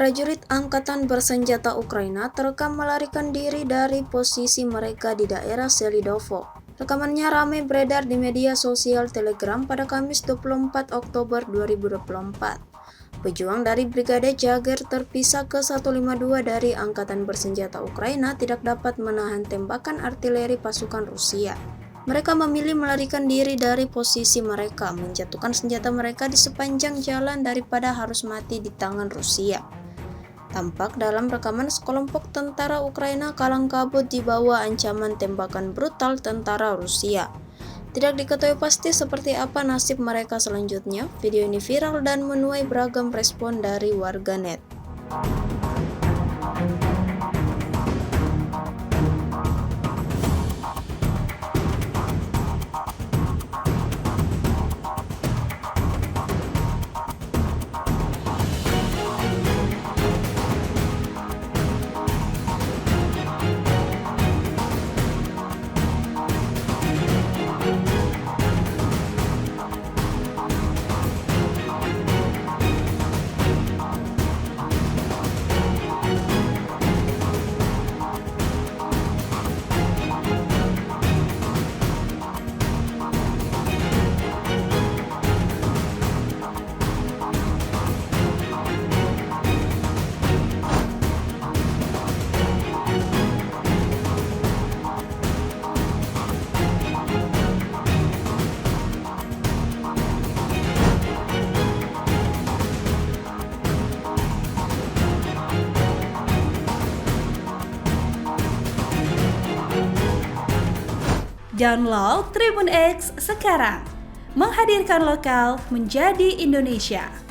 prajurit angkatan bersenjata Ukraina terekam melarikan diri dari posisi mereka di daerah Selidovo. Rekamannya ramai beredar di media sosial Telegram pada Kamis 24 Oktober 2024. Pejuang dari Brigade Jager terpisah ke-152 dari Angkatan Bersenjata Ukraina tidak dapat menahan tembakan artileri pasukan Rusia. Mereka memilih melarikan diri dari posisi mereka, menjatuhkan senjata mereka di sepanjang jalan daripada harus mati di tangan Rusia. Tampak dalam rekaman sekelompok tentara Ukraina kalang kabut di bawah ancaman tembakan brutal tentara Rusia. Tidak diketahui pasti seperti apa nasib mereka selanjutnya. Video ini viral dan menuai beragam respon dari warganet. Download Tribun X sekarang, menghadirkan lokal menjadi Indonesia.